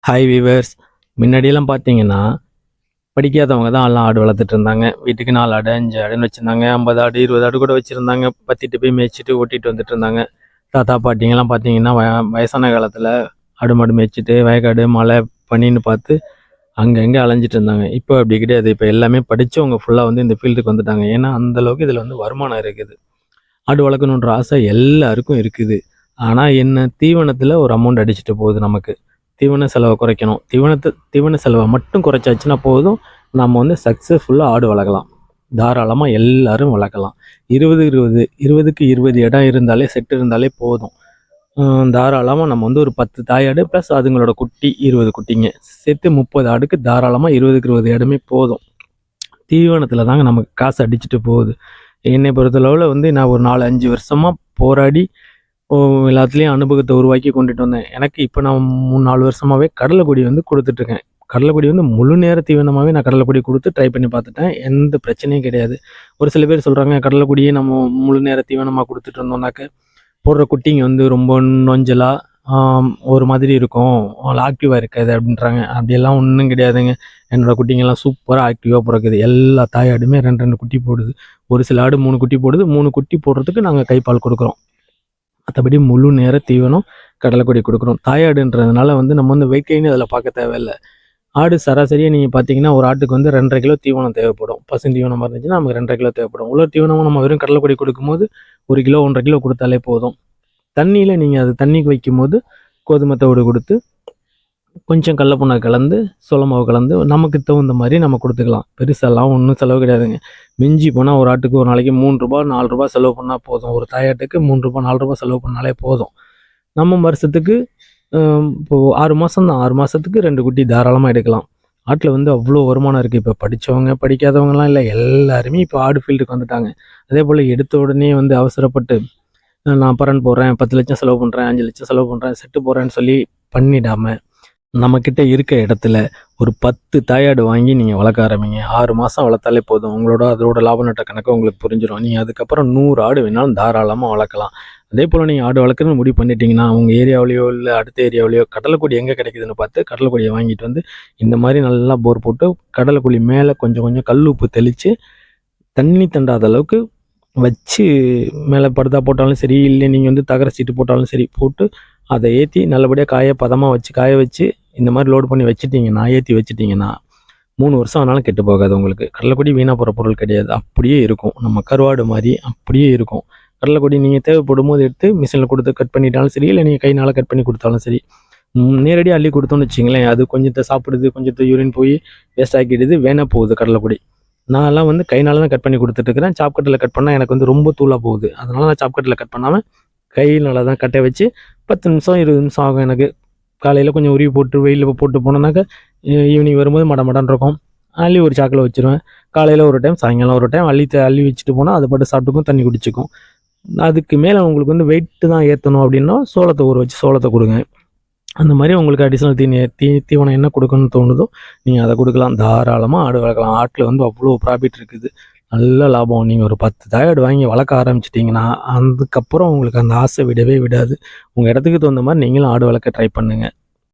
Hi viewers. முன்னாடியெல்லாம் பார்த்தீங்கன்னா, படிக்காதவங்க தான் எல்லாம் ஆடு வளர்த்துட்டு இருந்தாங்க. வீட்டுக்கு 4 ஆடு, 5 ஆடுன்னு வச்சுருந்தாங்க. 50 ஆடு, 20 ஆடு கூட வச்சுருந்தாங்க. பத்திட்டு போய் மேய்ச்சிட்டு ஓட்டிட்டு வந்துட்டு இருந்தாங்க. தாத்தா, பாட்டிங்கெல்லாம் பார்த்தீங்கன்னா, வயசான காலத்தில் ஆடு மாடு மேய்ச்சிட்டு வயக்காடு, மலை, பனின்னு பார்த்து அங்கங்கே அலைஞ்சிட்டு இருந்தாங்க. இப்போ அப்படி கிடையாது. இப்போ எல்லாமே படித்தவங்க ஃபுல்லாக வந்து இந்த ஃபீல்டுக்கு வந்துட்டாங்க. ஏன்னா, அந்தளவுக்கு இதில் வந்து வருமானம் இருக்குது. ஆடு வளர்க்கணுன்ற ஆசை எல்லாருக்கும் இருக்குது. ஆனால் என்ன, தீவனத்தில் ஒரு அமௌண்ட் அடிச்சுட்டு போகுது நமக்கு. தீவன செலவை குறைக்கணும். தீவன செலவை மட்டும் குறைச்சாச்சுன்னா போதும், நம்ம வந்து சக்ஸஸ்ஃபுல்லாக ஆடு வளர்க்கலாம். தாராளமாக எல்லாரும் வளர்க்கலாம். 20க்கு 20 இடம் இருந்தாலே, செட் இருந்தாலே போதும். தாராளமாக நம்ம வந்து ஒரு 10 தாயாடு ப்ளஸ் அதுங்களோட குட்டி 20 குட்டிங்க சேர்த்து 30 ஆடுக்கு தாராளமாக 20க்கு 20 இடமே போதும். தீவனத்தில் தாங்க நமக்கு காசு அடிச்சுட்டு போகுது. என்னை பொறுத்தளவில் வந்து நான் ஒரு 4-5 வருஷமாக போராடி எல்லாத்துலேயும் அனுபவத்தை உருவாக்கி கொண்டுட்டு வந்தேன். எனக்கு இப்போ நான் 3-4 வருஷமாகவே கடலைக்கொடி வந்து கொடுத்துட்ருக்கேன். கடலைக்கொடி வந்து முழு நேர தீவனமாகவே நான் கடலைக்கொடி கொடுத்து ட்ரை பண்ணி பார்த்துட்டேன். எந்த பிரச்சனையும் கிடையாது. ஒரு சில பேர் சொல்கிறாங்க, கடலைக்கொடியே நம்ம முழு நேர தீவனமாக கொடுத்துட்டு இருந்தோம்னாக்க போடுற குட்டிங்க வந்து ரொம்ப நொஞ்சலாக ஒரு மாதிரி இருக்கும், ஆக்டிவாக இருக்காது அப்படின்றாங்க. அப்படியெல்லாம் ஒன்றும் கிடையாதுங்க. என்னோடய குட்டிங்கெல்லாம் சூப்பராக ஆக்டிவாக பிறக்குது. எல்லா தாயாடுமே 2 குட்டி போடுது. ஒரு சில ஆடு 3 குட்டி போடுது. 3 குட்டி போடுறதுக்கு நாங்கள் கைப்பால் கொடுக்குறோம். மற்றபடி முழு நேர தீவனம் கடலைக்கொடி கொடுக்குறோம். தாயாடுன்றதுனால வந்து நம்ம வந்து வெயிட் கெயின் அதில் பார்க்க தேவையில்லை. ஆடு சராசரியாக நீங்கள் பார்த்தீங்கன்னா, ஒரு ஆட்டுக்கு வந்து 2.5 கிலோ தீவனம் தேவைப்படும். பசுந்தீவனமாக இருந்துச்சுன்னா நமக்கு 2.5 கிலோ தேவைப்படும். உலர் தீவனமும் நம்ம வெறும் கடலைக்கொடி கொடுக்கும்போது 1 கிலோ 1.5 கிலோ கொடுத்தாலே போதும். தண்ணியில் நீங்கள் அது தண்ணிக்கு வைக்கும்போது கோதுமை தவிடு கொடுத்து கொஞ்சம் கடல புண்ணாக்கு கலந்து சோள மாவு கலந்து நமக்கு தகுந்த மாதிரி நம்ம கொடுத்துக்கலாம். பெருசாலாம் ஒன்றும் செலவு கிடையாதுங்க. மிஞ்சி போனால் ஒரு ஆட்டுக்கு ஒரு நாளைக்கு ரூ. 3 4 செலவு பண்ணால் போதும். ஒரு தாயாட்டுக்கு ரூ. 3 4 செலவு பண்ணாலே போதும். நம்ம வருஷத்துக்கு இப்போது 6 மாதம் தான், 6 மாதத்துக்கு 2 குட்டி தாராளமாக எடுக்கலாம். ஆட்டில் வந்து அவ்வளோ வருமானம் இருக்குது. இப்போ படித்தவங்க படிக்காதவங்கலாம் இல்லை, எல்லாருமே இப்போ ஆடு ஃபீல்டுக்கு வந்துட்டாங்க. அதே போல் எடுத்த உடனே வந்து அவசரப்பட்டு நான் பரன் போடுறேன், 10 லட்சம் செலவு பண்ணுறேன், 5 லட்சம் செலவு பண்ணுறேன், செட்டு போடுறேன்னு சொல்லி பண்ணிடாமல் நம்மக்கிட்ட இருக்க இடத்துல ஒரு 10 தாயாடு வாங்கி நீங்கள் வளர்க்க ஆரம்பிங்க. 6 மாதம் வளர்த்தாலே போதும். அதோட லாப நட்ட கணக்கு உங்களுக்கு புரிஞ்சிடும். நீங்கள் அதுக்கப்புறம் 100 ஆடு வேணாலும் தாராளமாக வளர்க்கலாம். அதே போல் நீங்கள் ஆடு வளர்க்குறதுன்னு முடிவு பண்ணிட்டீங்கன்னா, உங்கள் ஏரியாவிலையோ இல்லை அடுத்த ஏரியாவிலையோ கடலைக்கொடி எங்கே கிடைக்குதுன்னு பார்த்து கடலைக்கொடியை வாங்கிட்டு வந்து இந்த மாதிரி நல்லா போர் போட்டு கடலைக்கொடி மேலே கொஞ்சம் கொஞ்சம் கல் உப்பு தெளித்து தண்ணி தண்டாத அளவுக்கு வச்சு மேலே படுதா போட்டாலும் சரி, இல்லை நீங்கள் வந்து தகர சீட்டு போட்டாலும் சரி போட்டு அதை ஏற்றி நல்லபடியாக காய வச்சு இந்த மாதிரி லோடு பண்ணி வச்சுட்டிங்கன்னா, ஏற்றி வச்சுட்டிங்கன்னா 3 வருஷம் ஆனாலும் கெட்டு போகாது உங்களுக்கு. கடலைக்கொடி வீணாக போகிற பொருள் கிடையாது. அப்படியே இருக்கும். நம்ம கருவாடு மாதிரி அப்படியே இருக்கும். கடலைக்கொடி நீங்கள் தேவைப்படும் போது எடுத்து மிஷினில் கொடுத்து கட் பண்ணிட்டாலும் சரி, இல்லை நீங்கள் கையினால் கட் பண்ணி கொடுத்தாலும் சரி. நேரடியாக அள்ளி கொடுத்தோன்னு வச்சிங்களேன், அது கொஞ்சத்தை சாப்பிடுது, கொஞ்சத்தை யூரின் போய் வேஸ்ட் ஆக்கிடுது, வேணால் போகுது கடலைக்கொடி. நான்லாம் வந்து கையினால தான் கட் பண்ணி கொடுத்துட்ருக்கிறேன். சாப்கட்டில் கட் பண்ணால் எனக்கு வந்து ரொம்ப தூளாக போகுது. அதனால் நான் சாப்கட்டில் கட் பண்ணாமல் கையினால் தான் கட்டை வச்சு 10 நிமிஷம் 20 நிமிஷம் ஆகும் எனக்கு. காலையில் கொஞ்சம் உருவி போட்டு வெயிலில் போட்டு போனோன்னாக்கா ஈவினிங் வரும்போது மடமடன்னு இருக்கும். அள்ளி ஒரு சாக்கில் வச்சுருவேன். காலையில் ஒரு டைம், சாயங்காலம் ஒரு டைம் அள்ளி வச்சுட்டு போனால் அதை பாட்டு சாப்பிட்டுக்கும், தண்ணி குடிச்சிக்கும். அதுக்கு மேலே உங்களுக்கு வந்து வெயிட்டு தான் ஏற்றணும் அப்படின்னா சோளத்தை ஊற வச்சு சோளத்தை கொடுங்க. அந்த மாதிரி உங்களுக்கு அடிஷ்னல் தீவனம் என்ன கொடுக்கணும்னு தோணுதோ நீங்கள் அதை கொடுக்கலாம். தாராளமாக ஆடு வளர்க்கலாம். ஆட்டில் வந்து அவ்வளோ ப்ராஃபிட் இருக்குது, நல்ல லாபம். நீங்கள் ஒரு 10 தாயாடு வாங்கி வளர்க்க ஆரம்பிச்சிட்டிங்கன்னா அதுக்கப்புறம் உங்களுக்கு அந்த ஆசை விடவே விடாது. உங்கள் இடத்துக்கு தகுந்த மாதிரி நீங்களும் ஆடு வளர்க்க ட்ரை பண்ணுங்கள்.